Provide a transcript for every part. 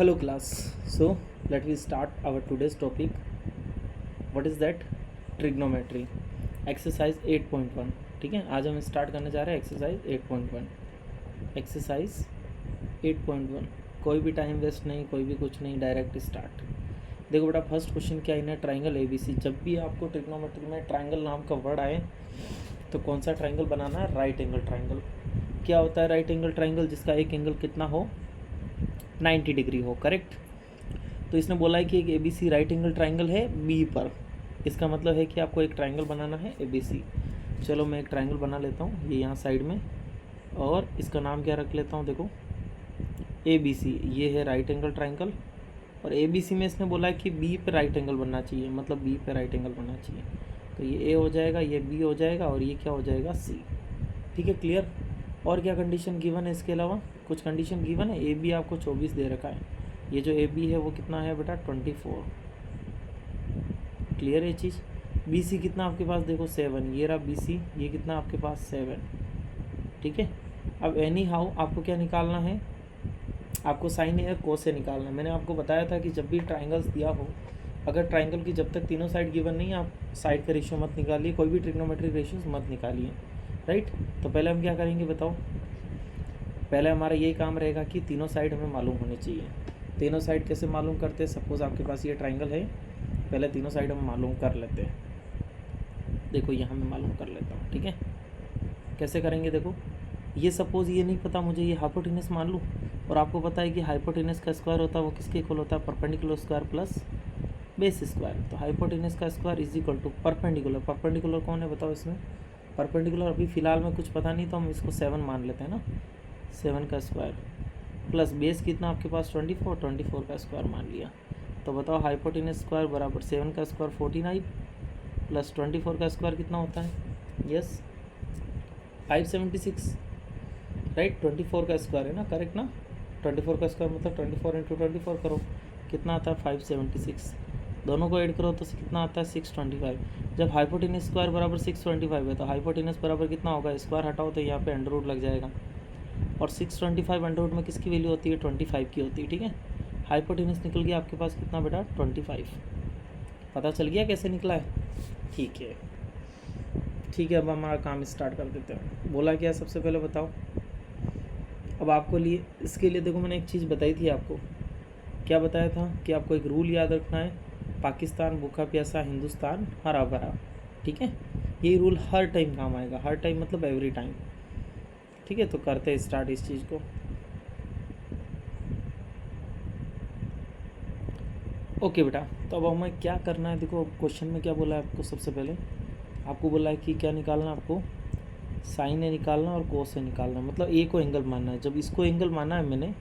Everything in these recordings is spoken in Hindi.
Hello class. So let me start our today's topic. What is that? Trigonometry. Exercise 8.1. ठीक है, आज हम स्टार्ट करने जा रहे हैं एक्सरसाइज 8.1. एक्सरसाइज 8.1. कोई भी टाइम वेस्ट नहीं, कोई भी कुछ नहीं, डायरेक्ट स्टार्ट. देखो बेटा, फर्स्ट क्वेश्चन क्या है, ट्राइंगल ABC. जब भी आपको ट्रिग्नोमेट्री में ट्राइंगल नाम का वर्ड आए तो कौन सा ट्राइंगल बनाना है? Right angle triangle. क्या होता है राइट एंगल ट्राइंगल? जिसका एक एंगल कितना हो? 90 डिग्री हो. करेक्ट. तो इसने बोला है कि एक ABC राइट एंगल ट्राइंगल है B पर. इसका मतलब है कि आपको एक ट्राइंगल बनाना है ABC. चलो मैं एक ट्राइंगल बना लेता हूँ, ये यहाँ साइड में, और इसका नाम क्या रख लेता हूँ. देखो ABC, ये है राइट एंगल ट्राइंगल, और ABC में इसने बोला है कि B पे राइट एंगल बनना चाहिए, मतलब B पे राइट एंगल बनना चाहिए. तो ये A हो जाएगा, ये B हो जाएगा, और ये क्या हो जाएगा? C. ठीक है, क्लियर. और क्या कंडीशन गिवन है इसके अलावा? कुछ कंडीशन गिवन है. AB आपको 24 दे रखा है. ये जो AB है वो कितना है बेटा? 24. क्लियर है चीज़. BC कितना आपके पास? देखो 7. ये रहा BC, ये कितना आपके पास? 7. ठीक है. अब एनी हाउ आपको क्या निकालना है? आपको साइन ए और कोस से निकालना है. मैंने आपको बताया था कि जब भी ट्राइंगल्स दिया हो, अगर ट्राइंगल की जब तक तीनों साइड गिवन नहीं, आप साइड का रेशियो मत निकालिए, कोई भी ट्रिग्नोमेट्रिक रेशियोज मत निकालिए. राइट. तो पहले हम क्या करेंगे बताओ. पहले हमारा यही काम रहेगा कि तीनों साइड हमें मालूम होने चाहिए. तीनों साइड कैसे मालूम करते हैं? सपोज़ आपके पास ये ट्राइंगल है, पहले तीनों साइड हम मालूम कर लेते हैं. देखो यहाँ मैं मालूम कर लेता हूँ. ठीक है, कैसे करेंगे? देखो, ये सपोज़ ये नहीं पता मुझे, ये हाइपोटेनस मान लूँ, और आपको पता है कि हाइपोटेनस का स्क्वायर होता है वो किसके इक्वल होता है? Perpendicular square plus base square. तो हाइपोटेनस का square is equal to perpendicular. Perpendicular कौन है बताओ इसमें? परपेंडिकुलर अभी फ़िलहाल में कुछ पता नहीं, तो हम इसको 7 मान लेते हैं ना. 7 का स्क्वायर प्लस बेस कितना आपके पास? 24 का स्क्वायर मान लिया. तो बताओ हाइपोटेनस स्क्वायर बराबर 7 का स्क्वायर 49 प्लस 24 का स्क्वायर कितना होता है? यस, 576. राइट. 24 का स्क्वायर है ना, करेक्ट ना. 24 का स्क्वायर मतलब 24 इंटू 24 करो, कितना आता है? 576. दोनों को ऐड करो तो कितना आता है? 625. जब हाइपोटेनस स्क्वायर बराबर 625 है तो हाइपोटेनस बराबर कितना होगा? स्क्वायर हटाओ तो यहाँ पे अंडर रूट लग जाएगा, और 625 अंडर रूट में किसकी वैल्यू होती है? 25 की होती है. ठीक है, हाइपोटेनस निकल गया आपके पास कितना बेटा? 25. पता चल गया कैसे निकला है? ठीक है. ठीक है, अब हमारा काम स्टार्ट कर देते हैं. बोला क्या सबसे पहले बताओ. अब आपको लिए इसके लिए देखो, मैंने एक चीज़ बताई थी आपको. क्या बताया था? कि आपको एक रूल याद रखना है, पाकिस्तान भूखा प्यासा, हिंदुस्तान हरा भरा. ठीक है, ये रूल हर टाइम काम आएगा. हर टाइम मतलब एवरी टाइम. ठीक है, तो करते हैं स्टार्ट इस चीज़ को. ओके बेटा, तो अब हमें क्या करना है? देखो क्वेश्चन में क्या बोला है आपको. सबसे पहले आपको बोला है कि क्या निकालना है आपको? साइन ए निकालना और कोस से निकालना, मतलब ए को एंगल मानना है. जब इसको एंगल माना है मैंने,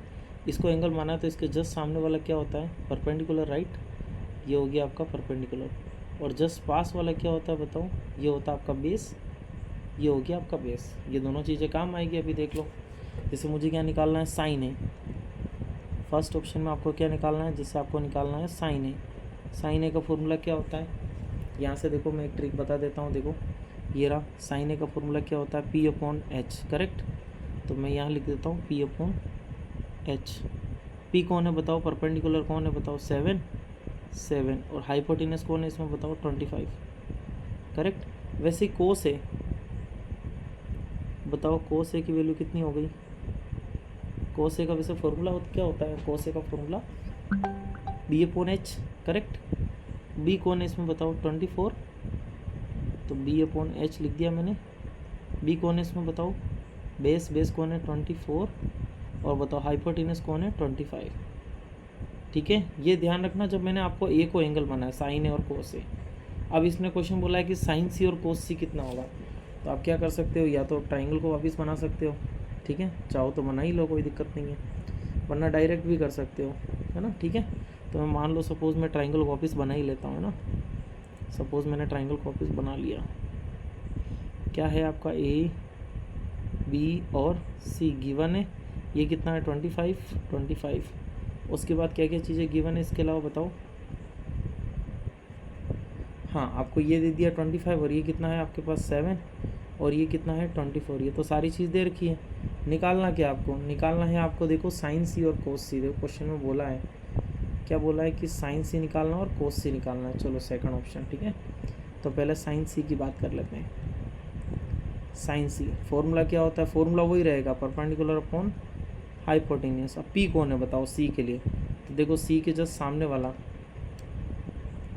इसको एंगल माना है, तो इसके जस्ट सामने वाला क्या होता है? परपेंडिकुलर. राइट. ये हो गया आपका परपेंडिकुलर. और जस्ट पास वाला क्या होता है बताओ? ये होता है आपका बेस. ये हो गया आपका बेस. ये दोनों चीज़ें काम आएगी. अभी देख लो, जैसे मुझे क्या निकालना है? साइन ए. फर्स्ट ऑप्शन में आपको क्या निकालना है? जिससे आपको निकालना है साइन ए. साइन ए का फॉर्मूला क्या होता है? यहाँ से देखो मैं एक ट्रिक बता देता हूँ. देखो ये रहा. साइन ए का फॉर्मूला क्या होता है? P/H. करेक्ट. तो मैं यहाँ लिख देता हूँ P/H. P कौन है बताओ? परपेंडिकुलर कौन है बताओ? 7. और हाइपोटेनस कौन है इसमें बताओ? 25. करेक्ट. वैसे कोस ए बताओ, कोस ए की वैल्यू कितनी हो गई? कोस ए का वैसे फॉर्मूला क्या होता है? कोस ए का फॉर्मूला B/H. करेक्ट. B कौन है इसमें बताओ? 24. तो B/H लिख दिया मैंने. B कौन है इसमें बताओ? बेस कौन है? 24. और बताओ हाइपोटेनस कौन है? 25. ठीक है, ये ध्यान रखना जब मैंने आपको ए को एंगल बनाया, साइन ए और कोस ए. अब इसने क्वेश्चन बोला है कि साइन सी और कोस सी कितना होगा. तो आप क्या कर सकते हो? या तो ट्राइंगल को वापस बना सकते हो. ठीक है, चाहो तो बना ही लो, कोई दिक्कत नहीं है, वरना डायरेक्ट भी कर सकते हो, है ना. ठीक है, तो मैं मान लो सपोज़ मैं ट्राइंगल को वापस बना ही लेता हूँ, है ना. सपोज़ मैंने ट्राइंगल को वापस बना लिया. क्या है आपका? ए बी और सी गिवन है. ये कितना है? 25. उसके बाद क्या क्या चीज़ें गिवन है इसके अलावा बताओ. हाँ, आपको ये दे दिया 25, और ये कितना है आपके पास? 7. और ये कितना है? 24. ये तो सारी चीज़ दे रखी है. निकालना क्या आपको, निकालना है आपको देखो साइन सी और कोस सी। देखो क्वेश्चन में बोला है, क्या बोला है कि साइन सी निकालना और कोस सी निकालना है। चलो सेकंड ऑप्शन, ठीक है। तो पहले साइन सी की बात कर लेते हैं। साइन सी फॉर्मूला क्या होता है, फॉर्मूला वही रहेगा, परपेंडिकुलर अपॉन हाइपोटेन्यूस। अब पी कौन है बताओ सी के लिए, तो देखो सी के जस्ट सामने वाला,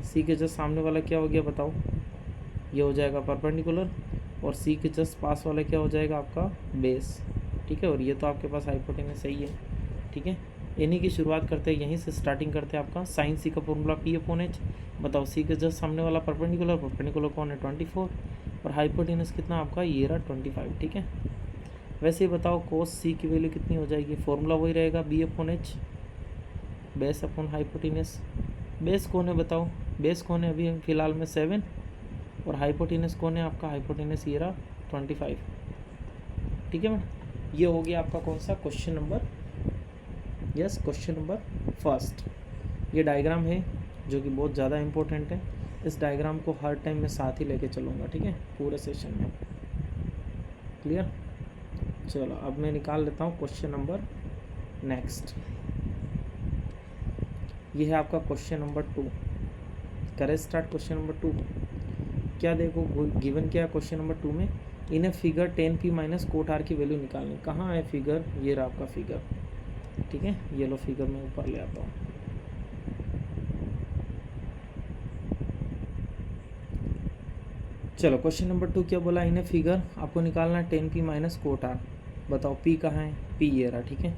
सी के जस्ट सामने वाला क्या हो गया बताओ, ये हो जाएगा परपेंडिकुलर, और सी के जस्ट पास वाला क्या हो जाएगा आपका बेस, ठीक है। और ये तो आपके पास हाइपोटेन्यूस सही है, ठीक है। इन्हीं की शुरुआत करते हैं, यहीं से स्टार्टिंग करते हैं। आपका साइन सी का फॉर्मूला पी अपॉन एच। बताओ सी के जस्ट सामने वाला परपेंडिकुलर, परपेंडिकुलर कौन है 24, और हाइपोटेन्यूस कितना आपका ये रहा 25, ठीक है। वैसे ही बताओ कोस सी की वैल्यू कितनी हो जाएगी, फॉर्मूला वही रहेगा B upon H, base upon hypotenuse. Base कौन है बताओ, बेस कौन है अभी फ़िलहाल में 7, और हाइपोटेन्यूस कौन है आपका, हाइपोटेन्यूस ये रहा 25, ठीक है मैडम। ये हो गया आपका कौन सा question number, yes question number first. ये डायग्राम है जो कि बहुत ज़्यादा इम्पोर्टेंट है, इस डायग्राम को हर टाइम मैं साथ ही लेके चलूँगा, ठीक है, पूरे सेशन में। क्लियर। चलो अब मैं निकाल लेता हूँ क्वेश्चन नंबर नेक्स्ट। ये है आपका क्वेश्चन नंबर 2। करें स्टार्ट क्वेश्चन नंबर 2। क्या देखो गिवन क्या है क्वेश्चन नंबर 2 में, in a figure 10p minus cot R की वैल्यू निकालनी। कहाँ है फिगर, ये रहा आपका फिगर, ठीक है। ये लो फिगर मैं ऊपर ले आता हूँ। चलो क्वेश्चन नंबर 2 क्या बोला, इन ए फिगर आपको निकालना है 10p माइनस कोट आर। बताओ p कहाँ है, p ये रहा, ठीक है।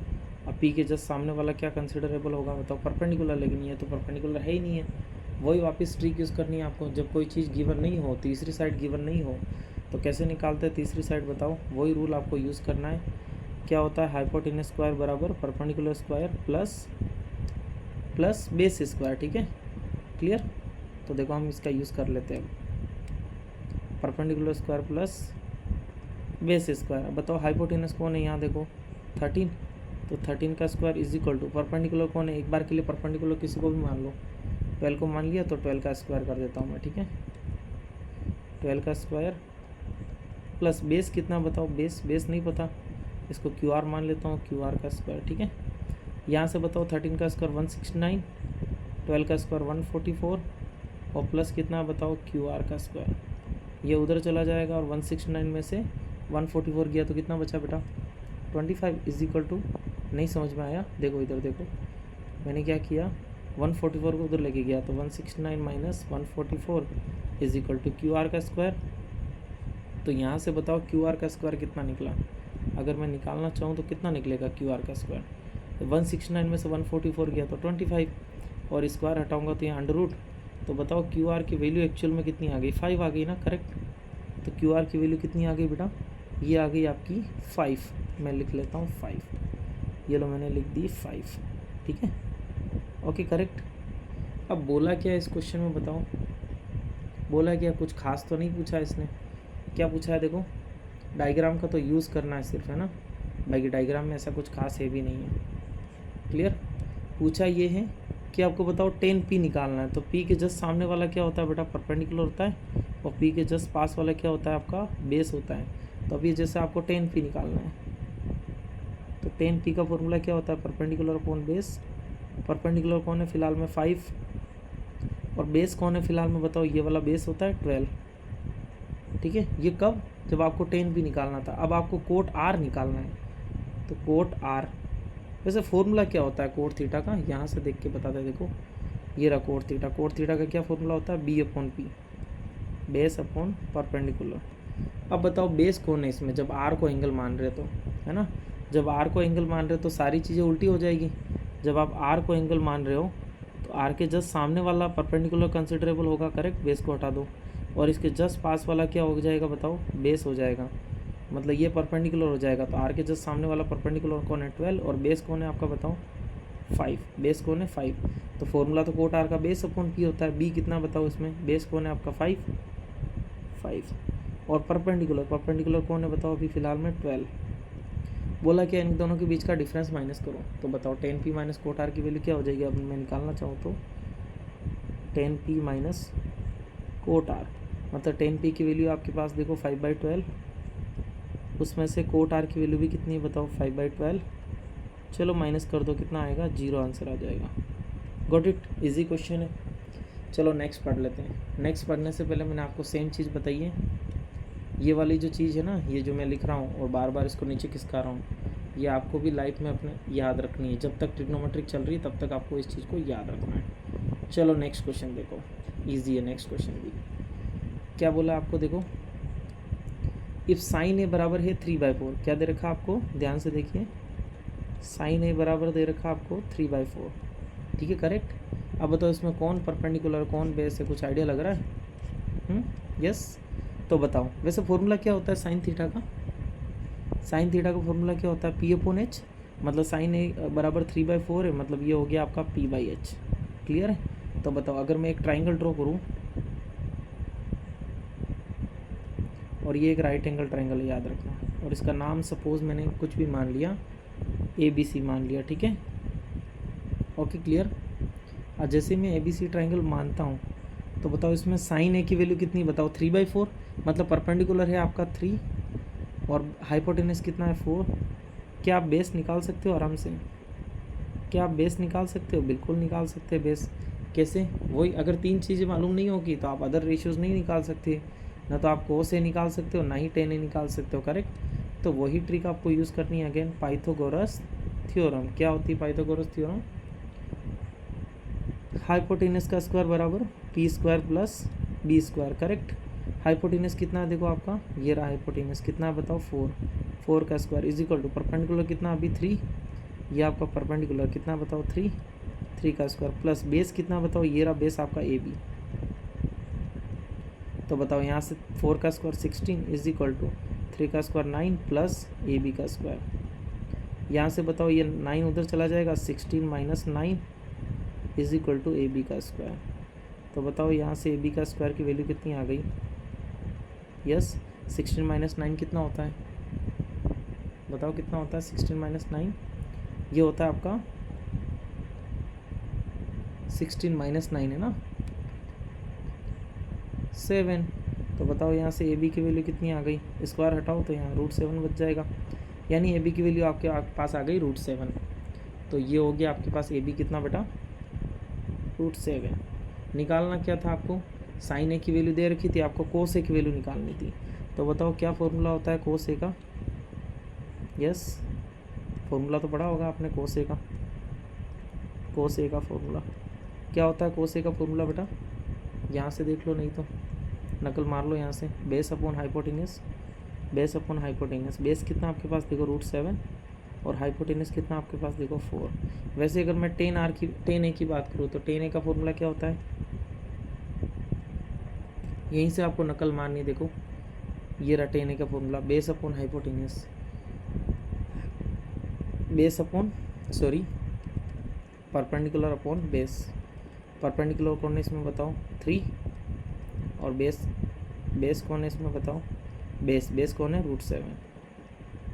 अब p के जस्ट सामने वाला क्या कंसिडरेबल होगा बताओ, परपेंडिकुलर, लेकिन ये तो परपेंडिकुलर है ही नहीं है। वही वापस ट्रिक यूज़ करनी है आपको, जब कोई चीज़ गिवन नहीं हो, तीसरी साइड गिवन नहीं हो, तो कैसे निकालते हैं तीसरी साइड बताओ, वही रूल आपको यूज़ करना है। क्या होता है, हाइपोटेन्यूस स्क्वायर बराबर perpendicular square plus base square, ठीक है। क्लियर। तो देखो हम इसका यूज़ कर लेते हैं, perpendicular square plus base square. बताओ हाइपोटेन्यूस कौन है यहाँ देखो 13, तो 13 का square is equal to perpendicular कौन है, एक बार के लिए परपेंडिकुलर किसी को भी मान लो, 12 को मान लिया तो 12 का स्क्वायर कर देता हूँ मैं, ठीक है। 12 का स्क्वायर प्लस बेस कितना बताओ, बेस नहीं पता, इसको क्यू आर मान लेता हूँ, क्यू आर का स्क्वायर, ठीक है। यहाँ से बताओ 13 का स्क्वायर 169, 12 का स्क्वायर 144, और प्लस कितना बताओ क्यू आर का स्क्वायर, ये उधर चला जाएगा, और 169 में से 144 गया तो कितना बचा बेटा 25 इज इक्वल टू, नहीं समझ में आया, देखो इधर देखो मैंने क्या किया, 144 को उधर लेके गया, तो 169 minus 144 is equal to Q R का स्क्वायर। तो यहाँ से बताओ क्यू आर का स्क्वायर कितना निकला, अगर मैं निकालना चाहूँ तो कितना निकलेगा क्यू आर का स्क्वायर, तो 169 में से 144 गया तो 25, और स्क्वायर हटाऊँगा तो यहाँ अंडर रूट, तो बताओ क्यू आर की वैल्यू एक्चुअल में कितनी आ गई, 5 आ गई ना, करेक्ट। तो क्यू आर की वैल्यू कितनी आ गई बेटा, ये आ गई आपकी 5, मैं लिख लेता हूँ 5, ये लो मैंने लिख दी 5, ठीक है, ओके करेक्ट। अब बोला क्या इस क्वेश्चन में बताओ, बोला क्या, कुछ खास तो नहीं पूछा इसने, क्या पूछा है देखो, डायग्राम का तो यूज़ करना है सिर्फ, है ना, बाकी डायग्राम में ऐसा कुछ खास है भी नहीं है। क्लियर। पूछा ये है कि आपको बताओ 10p निकालना है, तो p के जस्ट सामने वाला क्या होता है बेटा परपेंडिकुलर होता है, और p के जस्ट पास वाला क्या होता है आपका बेस होता है। तो अभी जैसे आपको 10p निकालना है, तो 10p का फॉर्मूला क्या होता है, परपेंडिकुलर अपॉन बेस। परपेंडिकुलर कौन है फिलहाल में 5, और बेस कौन है फिलहाल में बताओ, ये वाला बेस होता है 12, ठीक है। ये कब, जब आपको 10p निकालना था। अब आपको कोट r निकालना है, तो कोट r, वैसे फॉर्मूला क्या होता है कोट थीटा का, यहाँ से देख के बताते हैं, देखो ये रहा कोट थीटा, कोट थीटा का क्या फॉर्मूला होता है, B upon P, base upon perpendicular. अब बताओ बेस कौन है इसमें, जब आर को एंगल मान रहे तो, है ना, जब आर को एंगल मान रहे हो तो सारी चीज़ें उल्टी हो जाएगी। जब आप आर को एंगल मान रहे हो तो आर के जस्ट सामने वाला परपेंडिकुलर कंसिडरेबल होगा, करेक्ट, बेस को हटा दो, और इसके जस्ट पास वाला क्या हो जाएगा बताओ, बेस हो जाएगा, मतलब ये परपेंडिकुलर हो जाएगा। तो आर के जस्ट सामने वाला परपेंडिकुलर कौन है 12, और बेस कौन है आपका बताओ 5, बेस कौन है 5। तो फॉर्मूला तो कोट आर का बेस अपॉन पी होता है, बी कितना बताओ इसमें, बेस कौन है आपका 5, और परपेंडिकुलर कौन है बताओ अभी फ़िलहाल में 12। बोला कि इन दोनों के बीच का डिफरेंस माइनस करो, तो बताओ 10p माइनस कोट आर की वैल्यू क्या हो जाएगी, अब मैं निकालना चाहूँ तो 10p माइनस कोट आर, मतलब 10p की वैल्यू आपके पास देखो 5/12, उसमें से कोट आर की वैल्यू भी कितनी है बताओ, 5/12। चलो माइनस कर दो, कितना आएगा, 0 आंसर आ जाएगा। गॉट इट, इजी क्वेश्चन है। चलो नेक्स्ट पढ़ लेते हैं। नेक्स्ट पढ़ने से पहले मैंने आपको सेम चीज़ बताई है, ये वाली जो चीज़ है ना, ये जो मैं लिख रहा हूँ और बार बार इसको नीचे खिसका रहा हूँ, ये आपको भी लाइफ में अपने याद रखनी है। जब तक ट्रिग्नोमेट्रिक चल रही है तब तक आपको इस चीज़ को याद रखना है। चलो नेक्स्ट क्वेश्चन देखो, ईजी है नेक्स्ट क्वेश्चन भी। क्या बोला आपको, देखो इफ़ साइन ए बराबर है 3/4, क्या दे रखा आपको, ध्यान से देखिए, साइन ए बराबर दे रखा आपको 3/4, ठीक है करेक्ट। अब बताओ इसमें कौन परपेंडिकुलर कौन बेस है, कुछ आइडिया लग रहा है? यस। तो बताओ वैसे फॉर्मूला क्या होता है साइन थीटा का, साइन थीटा का फॉर्मूला क्या होता है, P/H, मतलब साइन ए बराबर 3/4 है, मतलब ये हो गया आपका P/H। क्लियर है। तो बताओ अगर मैं एक ट्राइंगल ड्रॉ करूँ और ये एक राइट एंगल ट्राइंगल है, याद रखना, और इसका नाम सपोज मैंने कुछ भी मान लिया, ABC मान लिया, ठीक है, ओके क्लियर। और जैसे मैं ABC ट्राइंगल मानता हूँ तो बताओ इसमें साइन ए की वैल्यू कितनी बताओ, 3/4, मतलब परपेंडिकुलर है आपका 3 और हाइपोटेनस कितना है 4। क्या आप बेस निकाल सकते हो आराम से, क्या आप बेस निकाल सकते हो, बिल्कुल निकाल सकते हैं बेस। कैसे, वही अगर 3 चीज़ें मालूम नहीं होगी तो आप अदर रेशियोज़ नहीं निकाल सकते, ना तो आप कोस ए निकाल सकते हो, ना ही टेन ए निकाल सकते हो, करेक्ट। तो वही ट्रिक आपको यूज़ करनी है अगेन, पाइथागोरस थ्योरम। क्या होती है पाइथागोरस थ्योरम, हाइपोटेनस का स्क्वायर बराबर P² + B², करेक्ट। हाइपोटेनस कितना है देखो आपका, ये रहा हाइपोटेनस कितना है बताओ 4 का square is equal to perpendicular कितना अभी 3, ये आपका परपेंडिकुलर कितना बताओ 3 का स्क्वायर प्लस बेस कितना बताओ, ये रहा बेस आपका AB। तो बताओ यहाँ से 4 का स्क्वायर 16 इज इक्वल टू 3 का स्क्वायर 9 प्लस AB का स्क्वायर। यहाँ से बताओ ये 9 उधर चला जाएगा, 16 - 9 इज इक्वल टू AB का स्क्वायर। तो बताओ यहाँ से AB का स्क्वायर की वैल्यू कितनी आ गई, यस 16 - 9 कितना होता है बताओ, कितना होता है 16 - 9, ये होता है आपका 16 - 9 है ना 7। तो बताओ यहाँ से AB की वैल्यू कितनी आ गई, स्क्वायर हटाओ तो यहाँ √7 बच जाएगा, यानी AB की वैल्यू आपके पास आ गई √7। तो ये हो गया आपके पास AB कितना बेटा, √7। निकालना क्या था आपको, साइन ए की वैल्यू दे रखी थी, आपको कोस ए की वैल्यू निकालनी थी। तो बताओ क्या फॉर्मूला होता है कोस ए का, यस फॉर्मूला तो पढ़ा होगा आपने कोस ए का, कोस ए का फॉर्मूला क्या होता है, कोस ए का फॉर्मूला बेटा यहाँ से देख लो, नहीं तो नकल मार लो यहाँ से, base upon hypotenuse, base upon hypotenuse, base कितना आपके पास देखो √7 और हाइपोटेनस कितना आपके पास देखो 4। वैसे अगर मैं 10 ए की बात करूँ तो 10 ए का फॉर्मूला क्या होता है, यहीं से आपको नकल मारनी, देखो ये रहा 10 ए का formula, base upon hypotenuse, base upon sorry perpendicular upon base, perpendicular कौन है इसमें बताओ 3 और बेस कौन है इसमें बताओ, बेस कौन है √7,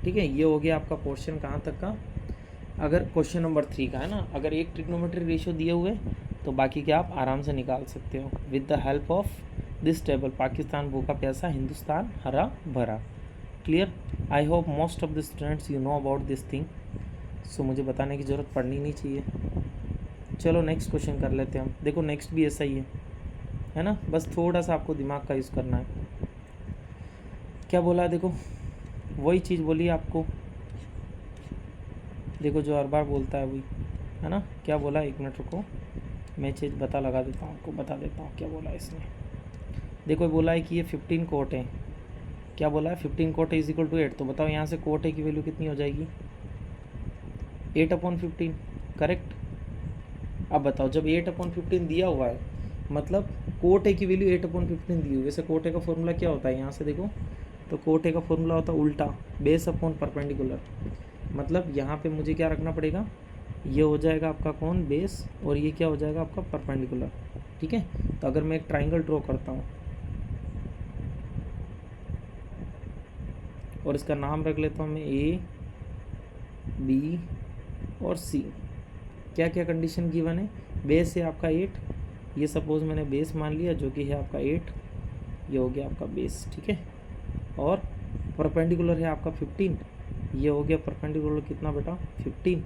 ठीक है। ये हो गया आपका क्वेश्चन कहाँ तक का, अगर क्वेश्चन नंबर 3 का है ना, अगर एक ट्रिग्नोमेट्रिक रेशियो दिए हुए तो बाकी के आप आराम से निकाल सकते हो with the help of this table. Pakistan भूखा प्यासा, हिंदुस्तान हरा भरा। Clear, I hope most of the students you know about this thing, so मुझे बताने की ज़रूरत पड़नी नहीं चाहिए। चलो नेक्स्ट क्वेश्चन कर लेते हैं हम। देखो नेक्स्ट भी ऐसा ही है ना, बस थोड़ा सा आपको दिमाग का यूज़ करना है। क्या बोला है देखो, वही चीज़ बोली आपको, देखो जो हर बार बोलता है वही है ना। क्या बोला, 1 मिनट रुको, मैं चीज़ लगा देता हूँ, आपको बता देता हूँ क्या बोला इसने। देखो बोला है कि ये 15 कोट है, क्या बोला है 15 कोट इज इक्वल टू 8। तो बताओ यहाँ से कोट ए की वैल्यू कितनी हो जाएगी, 8/15, करेक्ट। अब बताओ जब 8/15 दिया हुआ है मतलब कोट ए की वैल्यू 8/15 दी हुई है। वैसे कोट ए का फॉर्मूला क्या होता है, यहाँ से देखो तो कोट ए का फॉर्मूला होता है उल्टा, बेस अपॉन परपेंडिकुलर। मतलब यहाँ पे मुझे क्या रखना पड़ेगा, ये हो जाएगा आपका कौन बेस और ये क्या हो जाएगा आपका परपेंडिकुलर, ठीक है। तो अगर मैं एक ट्राइंगल ड्रॉ करता हूँ और इसका नाम रख लेता हूँ मैं A, B और C। क्या क्या कंडीशन गिवन है, बेस है आपका 8, ये सपोज मैंने बेस मान लिया जो कि है आपका 8, ये हो गया आपका बेस, ठीक है। और परपेंडिकुलर है आपका 15, ये हो गया परपेंडिकुलर कितना बेटा 15,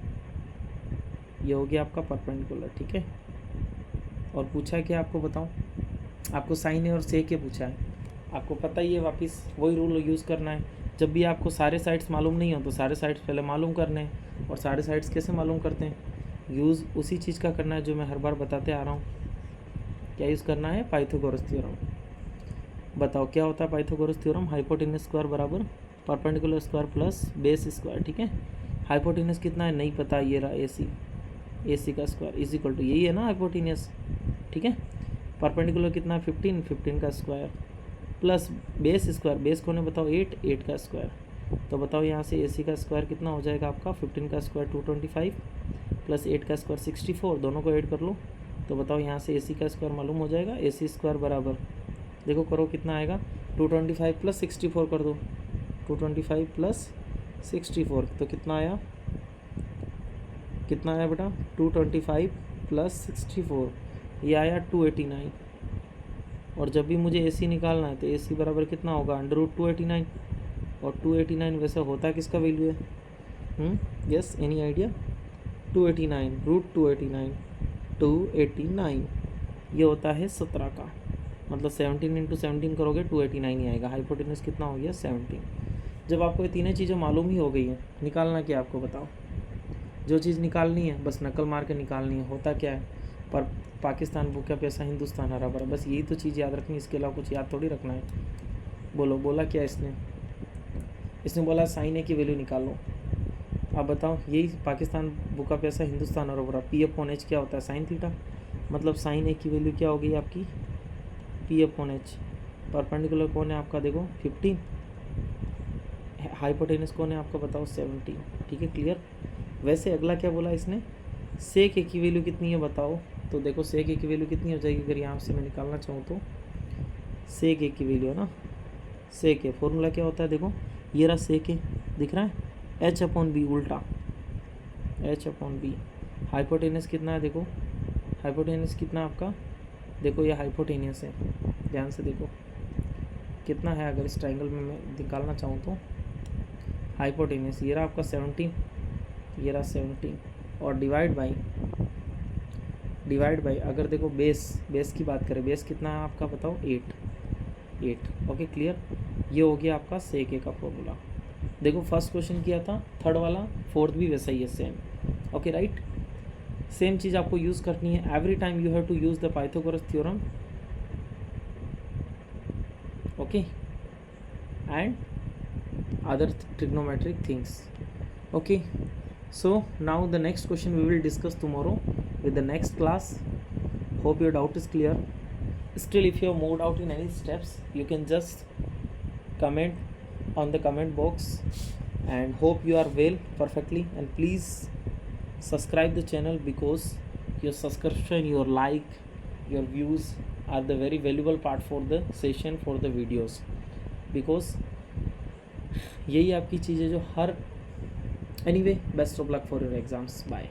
ये हो गया आपका परपेंडिकुलर, ठीक है। और पूछा है क्या आपको बताऊं, आपको साइन ए और सेक ए पूछा है, आपको पता ही है, वापस वही रूल यूज़ करना है। जब भी आपको सारे साइड्स मालूम नहीं हो तो सारे साइड्स पहले मालूम करने हैं, और सारे साइड्स कैसे मालूम करते हैं, यूज़ उसी चीज़ का करना है जो मैं हर बार बताते आ रहा हूँ। क्या यूज़ करना है, पाइथागोरस थ्योरम। बताओ क्या होता है पाइथागोरस थ्योरम, हाइपोटेनस स्क्वायर बराबर perpendicular square plus base square, ठीक है। हाइपोटेनस कितना है नहीं पता, ये रहा ए सी का स्क्वायर इज इक्वल टू यही है ना हाइपोटेनस, ठीक है। परपेंडिकुलर कितना है 15, 15 का square plus base square, base को ने बताओ 8, 8 का स्क्वायर। तो बताओ यहाँ से ए सी का स्क्वायर कितना हो जाएगा आपका, 15 का स्क्वायर 225 प्लस 8 का स्क्वायर 64, दोनों को ऐड कर लो। तो बताओ यहाँ से ए सी का स्क्वायर मालूम हो जाएगा, ए सी स्क्वायर बराबर देखो करो कितना आएगा, 225 प्लस 64 कर दो, 225 प्लस 64 तो कितना आया, कितना आया बेटा 225 प्लस 64, ये आया 289। और जब भी मुझे AC निकालना है तो AC बराबर कितना होगा, √289, और 289 वैसे होता किसका वैल्यू है, यस एनी आइडिया, 289 √289, 289 ये होता है 17 का, मतलब 17 इंटू 17 करोगे 289 ही आएगा। हाइपोटेनस कितना हो गया 17। जब आपको ये तीनों चीज़ें मालूम ही हो गई हैं, निकालना क्या आपको बताओ, जो चीज़ निकालनी है बस नकल मार के निकालनी है। होता क्या है, पर पाकिस्तान भूखा पैसा हिंदुस्तान हरा भरा, बस यही तो चीज़ याद रखनी, इसके अलावा कुछ याद थोड़ी रखना है। बोलो बोला क्या इसने बोला साइन ए की वैल्यू निकालो। आप बताओ, यही पाकिस्तान भूखा पैसा हिंदुस्तान हरा भरा, P/H क्या होता है साइन थीटा, मतलब साइन ए की वैल्यू क्या हो गई आपकी P/H। परपेंडिकुलर कौन है आपका देखो 15, हाइपोटेनस कौन है आपका बताओ 17, ठीक है क्लियर। वैसे अगला क्या बोला इसने, सेक ए की वैल्यू कितनी है बताओ। तो देखो सेक ए की वैल्यू कितनी हो जाएगी, अगर यहाँ से मैं निकालना चाहूँ तो सेक ए की वैल्यू है ना, सेक ए फॉर्मूला क्या होता है देखो, ये रहा सेक ए दिख रहा है, H/B उल्टा, H/B। हाइपोटेनस कितना है देखो, हाइपोटेनस कितना आपका देखो, ये हाइपोटेनस है, ध्यान से देखो कितना है, अगर इस ट्राइंगल में मैं निकालना चाहूँ तो हाइपोटेनस ये रहा आपका 17, ये रहा 17, और डिवाइड बाई अगर देखो बेस की बात करें, बेस कितना है आपका बताओ 8। ओके क्लियर, ये हो गया आपका सेक ए का फॉर्मूला। देखो फर्स्ट क्वेश्चन किया था, थर्ड वाला फोर्थ भी वैसा ही है सेम। ओके राइट, सेम चीज़ आपको यूज़ करनी है, every time you have to use the Pythagoras theorem, okay, and other trigonometric things. Okay, so now the next question we will discuss tomorrow with the next class. Hope your doubt is clear. Still, if you have moved out in any steps, you can just comment on the comment box, and hope you are well perfectly, and please subscribe the channel, because your subscription, your like, your views are the very valuable part for the session, for the videos, because यही आपकी चीज़ है जो हर anyway best of luck for your exams, bye.